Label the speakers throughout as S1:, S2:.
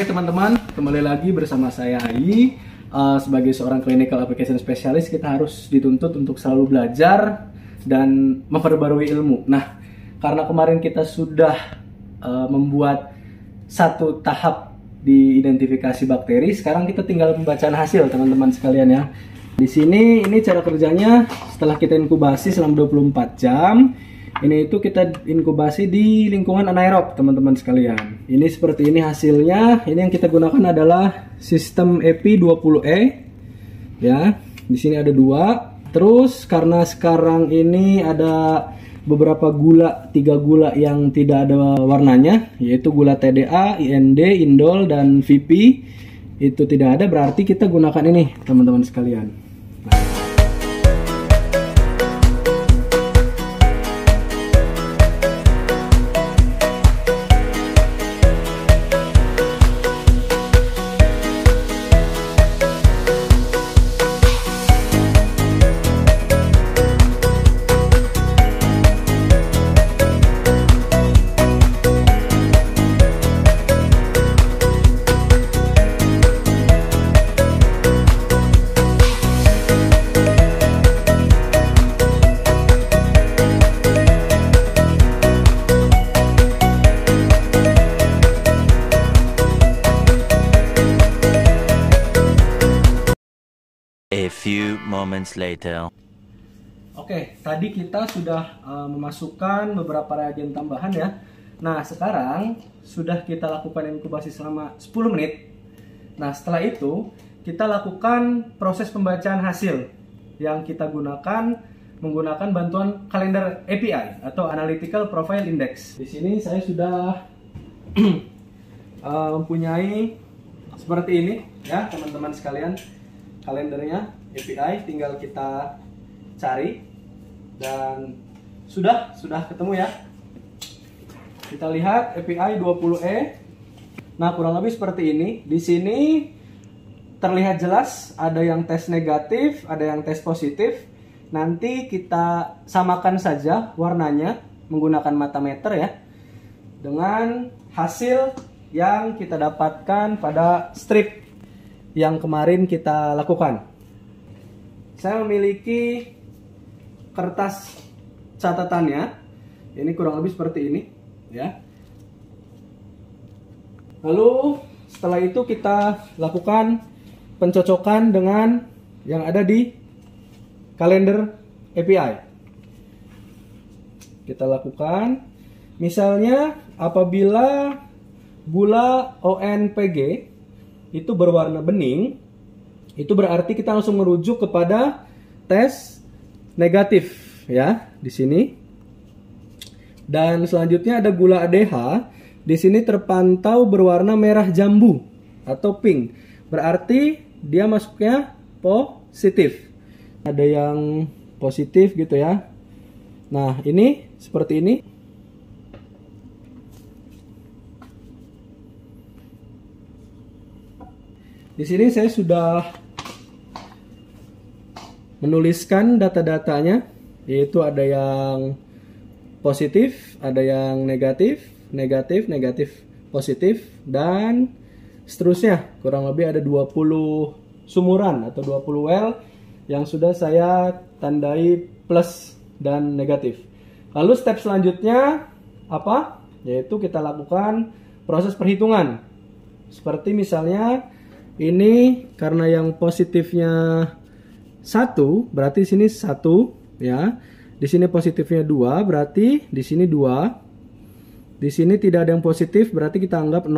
S1: Oke teman-teman, kembali lagi bersama saya Ai. Sebagai seorang clinical application specialist, kita harus dituntut untuk selalu belajar dan memperbarui ilmu. Nah, karena kemarin kita sudah membuat satu tahap di identifikasi bakteri, sekarang kita tinggal pembacaan hasil teman-teman sekalian ya. Di sini ini cara kerjanya setelah kita inkubasi selama 24 jam. Ini itu kita inkubasi di lingkungan anaerob teman-teman sekalian. Ini seperti ini hasilnya. Ini yang kita gunakan adalah sistem EPI20E ya. Di sini ada dua. Terus karena sekarang ini ada beberapa gula, 3 gula yang tidak ada warnanya, yaitu gula TDA, IND, indol, dan VP. Itu tidak ada, berarti kita gunakan ini teman-teman sekalian.
S2: A few moments later.
S1: Oke, tadi kita sudah memasukkan beberapa reagen tambahan ya. Nah, sekarang sudah kita lakukan inkubasi selama 10 menit. Nah, setelah itu kita lakukan proses pembacaan hasil yang kita gunakan menggunakan bantuan kalender API atau Analytical Profile Index. Di sini saya sudah mempunyai seperti ini ya, teman-teman sekalian. Kalendernya API tinggal kita cari dan sudah ketemu ya. Kita lihat API 20E. Nah, kurang lebih seperti ini. Di sini terlihat jelas ada yang tes negatif, ada yang tes positif. Nanti kita samakan saja warnanya menggunakan matameter ya, dengan hasil yang kita dapatkan pada strip yang kemarin kita lakukan. Saya memiliki kertas catatannya. Ini kurang lebih seperti ini ya. Lalu setelah itu kita lakukan pencocokan dengan yang ada di kalender API. Kita lakukan misalnya apabila gula ONPG itu berwarna bening, itu berarti kita langsung merujuk kepada tes negatif ya di sini. Dan selanjutnya ada gula ADH, di sini terpantau berwarna merah jambu atau pink, berarti dia masuknya positif. Ada yang positif gitu ya. Nah, ini seperti ini. Di sini saya sudah menuliskan data-datanya, yaitu ada yang positif, ada yang negatif, positif, dan seterusnya. Kurang lebih ada 20 sumuran atau 20 well yang sudah saya tandai plus dan negatif. Lalu step selanjutnya apa? Yaitu kita lakukan proses perhitungan. Seperti misalnya ini karena yang positifnya 1, berarti sini 1 ya. Di sini positifnya 2, berarti di sini 2. Di sini tidak ada yang positif, berarti kita anggap 0.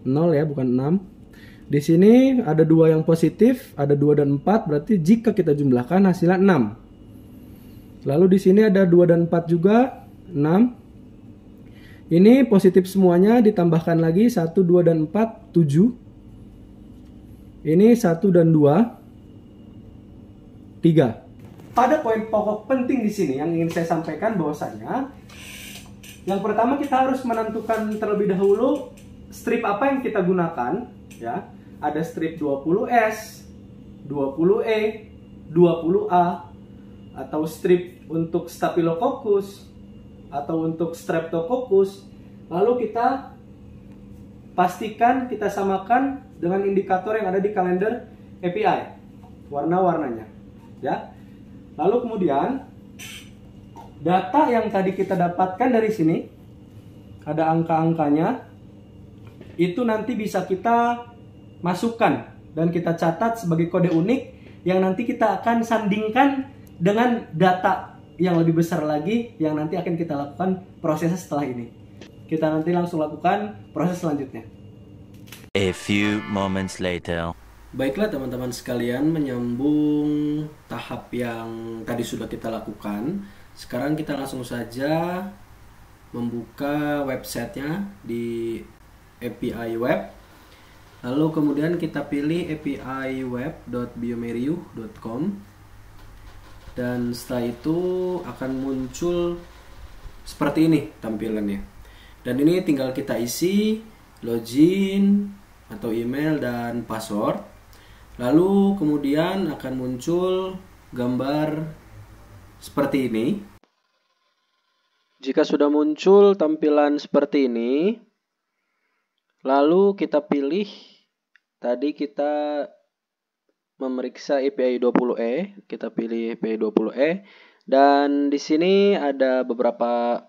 S1: 0 ya, bukan 6. Di sini ada 2 yang positif, ada 2 dan 4, berarti jika kita jumlahkan hasilnya 6. Lalu di sini ada 2 dan 4 juga, 6. Ini positif semuanya, ditambahkan lagi 1, 2 dan 4, 7. Ini 1 dan 2, 3. Pada poin pokok penting di sini yang ingin saya sampaikan bahwasanya yang pertama kita harus menentukan terlebih dahulu strip apa yang kita gunakan ya. Ada strip 20S, 20E, 20A, atau strip untuk Staphylococcus atau untuk Streptococcus. Lalu kita pastikan kita samakan dengan indikator yang ada di kalender API, warna-warnanya, ya. Lalu kemudian data yang tadi kita dapatkan dari sini, ada angka-angkanya, itu nanti bisa kita masukkan dan kita catat sebagai kode unik yang nanti kita akan sandingkan dengan data yang lebih besar lagi yang nanti akan kita lakukan prosesnya setelah ini. Kita nanti langsung lakukan proses selanjutnya.
S2: A few moments later.
S1: Baiklah teman-teman sekalian, menyambung tahap yang tadi sudah kita lakukan. Sekarang kita langsung saja membuka websitenya di API web. Lalu kemudian kita pilih apiweb.biomeriuh.com. Dan setelah itu akan muncul seperti ini tampilannya. Dan ini tinggal kita isi login atau email dan password. Lalu kemudian akan muncul gambar seperti ini. Jika sudah muncul tampilan seperti ini, lalu kita pilih, tadi kita memeriksa API 20E, kita pilih API 20E, dan di sini ada beberapa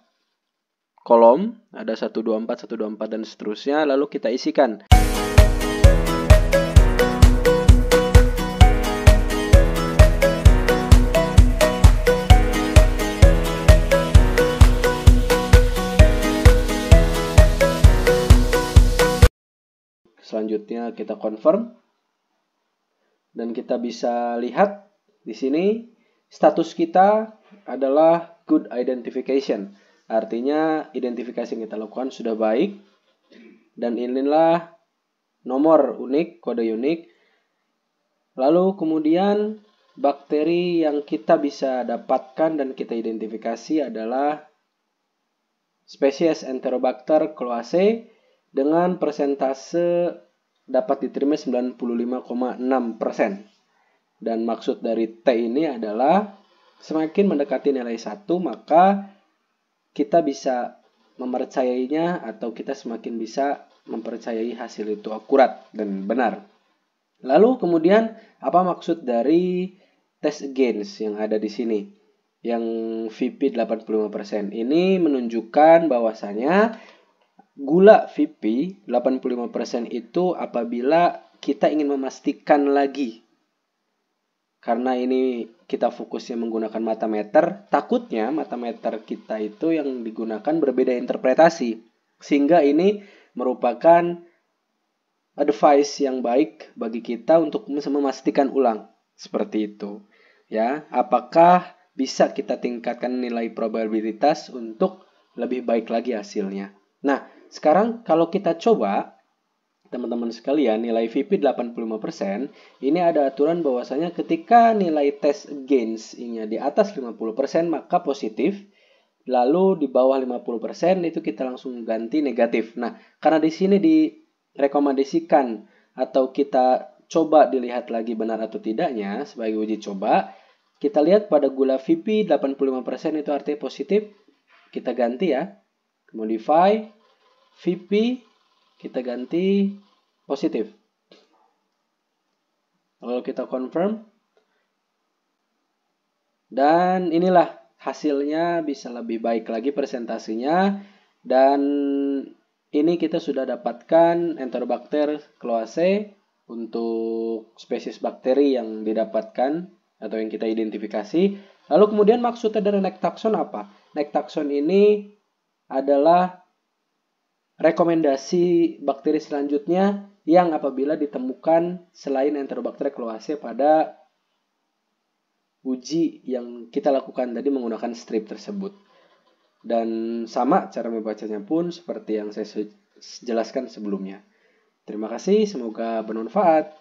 S1: kolom, ada 124, 124 dan seterusnya, lalu kita isikan. Selanjutnya kita confirm. Dan kita bisa lihat di sini status kita adalah good identification. Artinya identifikasi yang kita lakukan sudah baik. Dan inilah nomor unik, kode unik. Lalu kemudian bakteri yang kita bisa dapatkan dan kita identifikasi adalah spesies Enterobacter cloacae dengan persentase dapat diterima 95,6%. Dan maksud dari T ini adalah semakin mendekati nilai 1, maka kita bisa mempercayainya atau kita semakin bisa mempercayai hasil itu akurat dan benar. Lalu kemudian apa maksud dari test against yang ada di sini? Yang VP 85%. Ini menunjukkan bahwasanya gula VP 85% itu apabila kita ingin memastikan lagi. Karena ini kita fokusnya menggunakan matameter, takutnya matameter kita itu yang digunakan berbeda interpretasi. Sehingga ini merupakan advice yang baik bagi kita untuk memastikan ulang. Seperti itu. Ya, apakah bisa kita tingkatkan nilai probabilitas untuk lebih baik lagi hasilnya. Nah, sekarang kalau kita coba, teman-teman sekalian, nilai VP 85%, ini ada aturan bahwasanya ketika nilai test against-nya di atas 50%, maka positif. Lalu di bawah 50% itu kita langsung ganti negatif. Nah, karena di sini direkomendasikan atau kita coba dilihat lagi benar atau tidaknya sebagai uji coba, kita lihat pada gula VP 85% itu artinya positif. Kita ganti ya. Modify VP kita ganti positif. Lalu kita confirm. Dan inilah hasilnya bisa lebih baik lagi persentasenya. Dan ini kita sudah dapatkan Enterobacter cloacae untuk spesies bakteri yang didapatkan atau yang kita identifikasi. Lalu kemudian maksudnya dari next taxon apa? Next taxon ini adalah rekomendasi bakteri selanjutnya yang apabila ditemukan selain Enterobacter cloacae pada uji yang kita lakukan tadi menggunakan strip tersebut. Dan sama cara membacanya pun seperti yang saya jelaskan sebelumnya. Terima kasih, semoga bermanfaat.